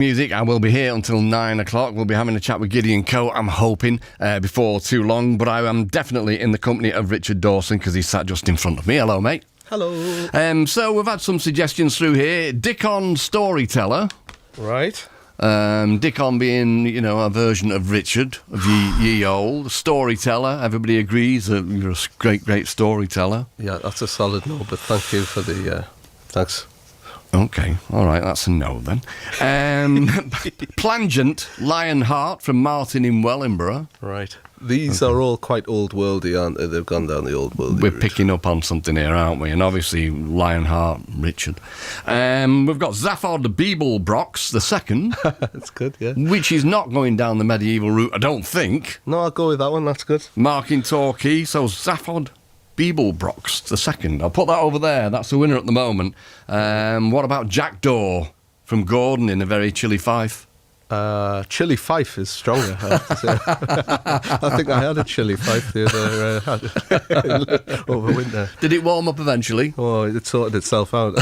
Music. I will be here until 9 o'clock. We'll be having a chat with Gideon Coe, I'm hoping, before too long. But I am definitely in the company of Richard Dawson because he's sat just in front of me. Hello, mate. Hello. So we've had some suggestions through here. Dickon Storyteller. Right. Dickon being, you know, a version of Richard, of ye old. Storyteller. Everybody agrees that you're a great storyteller. Yeah, that's a solid no, but thank you for the... thanks. Okay, all right, that's a no then. Plangent Lionheart from Martin in Wellingborough. Right. These are all quite old worldy, aren't they? They've gone down the old worldy We're route. picking up on something here, aren't we? And obviously Lionheart, Richard. We've got Zaphod Beeblebrox the second. That's good, yeah. Which is not going down the medieval route, I don't think. No, I'll go with that one, that's good. Marc in Torquay, so Zaphod Beeblebrox the second. I'll put that over there. That's the winner at the moment. What about Jackdaw from Gordon in a very chilly Fife? Chili Fife is stronger. I have to say. I think I had a chili Fife the other over winter. Did it warm up eventually? Oh, it sorted itself out.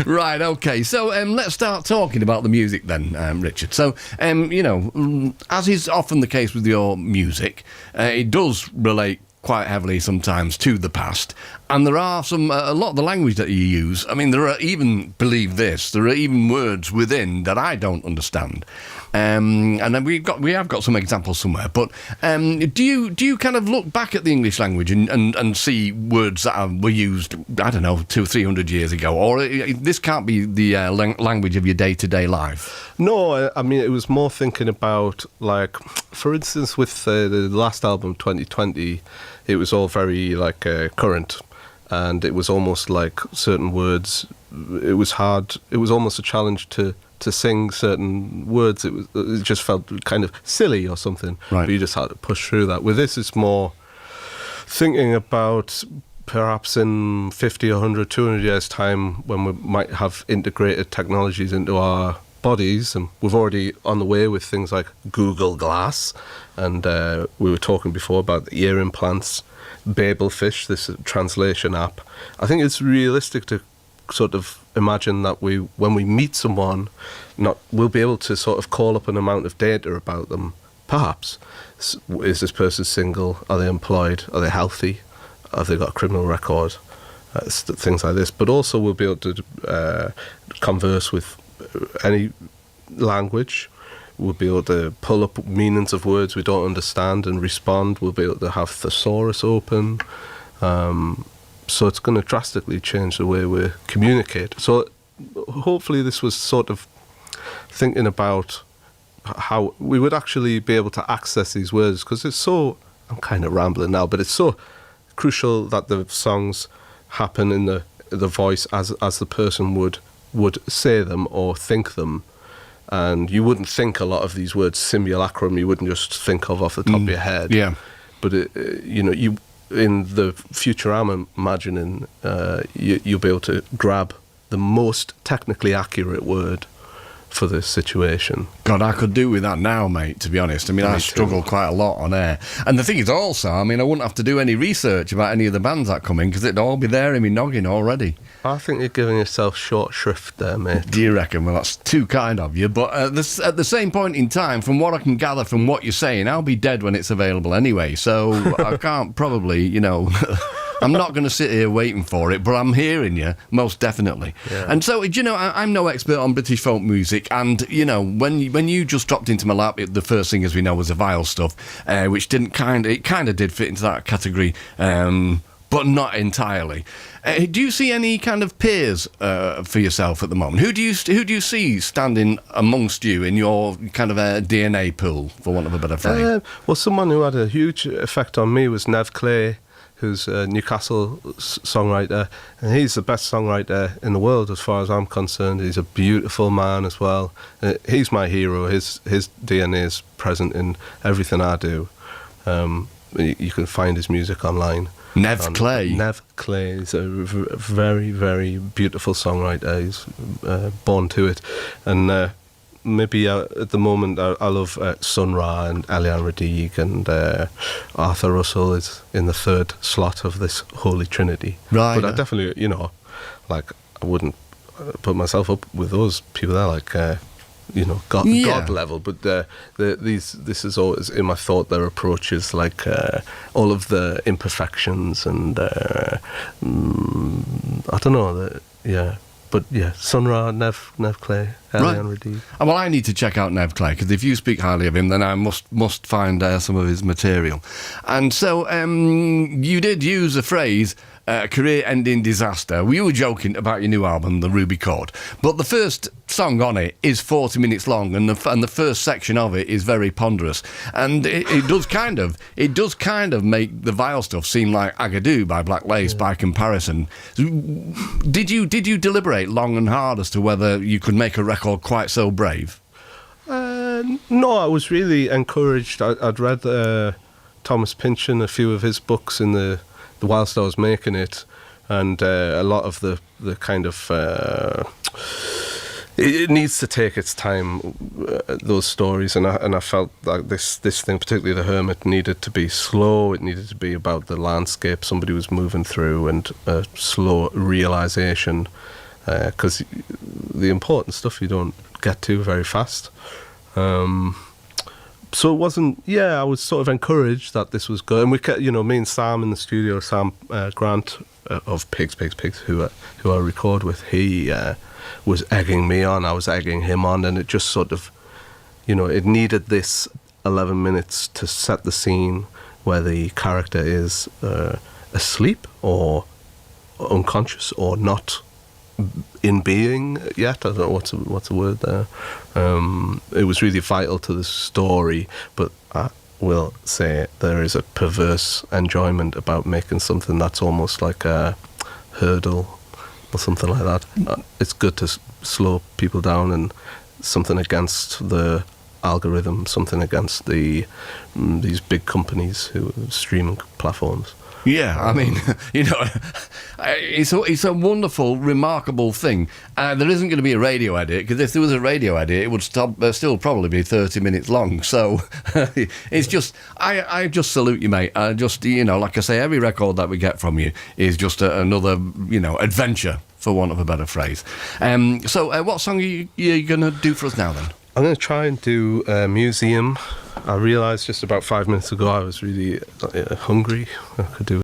Right, okay. So let's start talking about the music then, Richard. So, you know, as is often the case with your music, it does relate quite heavily sometimes to the past, and there are a lot of the language that you use. I mean, there are even, believe this, there are even words within that I don't understand, and then we have got some examples somewhere. But do you kind of look back at the English language and see words that were used, I don't know, 200 or 300 years ago, or this can't be the language of your day-to-day life? No, I mean, it was more thinking about, like, for instance, with the last album, 2020, it was all very, like, current, and it was almost like certain words, it was hard, it was almost a challenge to sing certain words. It just felt kind of silly or something, right. But you just had to push through that. With this, it's more thinking about perhaps in 50, 100, 200 years' time when we might have integrated technologies into our bodies, and we've already on the way with things like Google Glass, and we were talking before about the ear implants, Babelfish, this translation app. I think it's realistic to sort of imagine that when we meet someone, we'll be able to sort of call up an amount of data about them. Perhaps, is this person single? Are they employed? Are they healthy? Have they got a criminal record? Things like this. But also we'll be able to converse with any language. We'll be able to pull up meanings of words we don't understand and respond. We'll be able to have thesaurus open. So it's going to drastically change the way we communicate. So hopefully this was sort of thinking about how we would actually be able to access these words, because it's so, I'm kind of rambling now, but it's so crucial that the songs happen in the voice as the person would say them or think them. And you wouldn't think a lot of these words simulacrum, you wouldn't just think of off the top of your head. Yeah. But, you in the future I'm imagining, you'll be able to grab the most technically accurate word for this situation. God, I could do with that now, mate, to be honest. I mean, I struggle quite a lot on air. And the thing is also, I mean, I wouldn't have to do any research about any of the bands that come in, because it'd all be there in my noggin already. I think you're giving yourself short shrift there, mate. Do you reckon? Well, that's too kind of you. But at the same point in time, from what I can gather from what you're saying, I'll be dead when it's available anyway. So I can't probably, you know... I'm not going to sit here waiting for it, but I'm hearing you, most definitely. Yeah. And so, you know, I'm no expert on British folk music, and, you know, when you just dropped into my lap, the first thing, as we know, was the Vile stuff, which kind of did fit into that category, but not entirely. Do you see any kind of peers for yourself at the moment? Who do you see standing amongst you in your kind of a DNA pool, for want of a better phrase? Well, someone who had a huge effect on me was Nev Clay, who's a Newcastle songwriter, and he's the best songwriter in the world as far as I'm concerned. He's a beautiful man as well. He's my hero. His DNA is present in everything I do. You can find his music online. Nev Clay. Nev Clay is a very, very beautiful songwriter. He's born to it. And maybe at the moment I love Sun Ra and Elian Radigue, and Arthur Russell is in the third slot of this holy trinity. Right. But I definitely, you know, like, I wouldn't put myself up with those people. They're like, God level. But this is always in my thought. Their approach is like all of the imperfections and I don't know. But yeah, Sun Ra, Nev Clay, Elian Radid. Well, I need to check out Nev Clay, because if you speak highly of him, then I must find some of his material. And so you did use the phrase career-ending disaster. We were joking about your new album, The Ruby Chord, but the first song on it is 40 minutes long, and the first section of it is very ponderous, and it does kind of make the Vile Stuff seem like Agadoo by Black Lace by comparison. Did you deliberate long and hard as to whether you could make a record quite so brave? No, I was really encouraged. I'd read Thomas Pynchon, a few of his books whilst I was making it, and a lot of the kind of it needs to take its time, those stories, and I felt like this thing, particularly The Hermit, needed to be slow. It needed to be about the landscape somebody was moving through, and a slow realisation, because the important stuff you don't get to very fast. So it wasn't. I was sort of encouraged that this was good, and we kept, me and Sam in the studio, Sam Grant of Pigs, who I record with. He was egging me on. I was egging him on, and it just sort of, it needed this 11 minutes to set the scene where the character is asleep or unconscious or not in being yet. I don't know what's the word there. It was really vital to the story, but I will say there is a perverse enjoyment about making something that's almost like a hurdle or something like that. It's good to slow people down, and something against the algorithm, something against these big companies who streaming platforms. Yeah, I mean, it's a wonderful, remarkable thing. There isn't going to be a radio edit, because if there was a radio edit, it would still probably be 30 minutes long. So it's just, I just salute you, mate. Like I say, every record that we get from you is just another, adventure, for want of a better phrase. So what song are you going to do for us now, then? I'm going to try and do Museum. I realised just about 5 minutes ago I was really hungry. I could do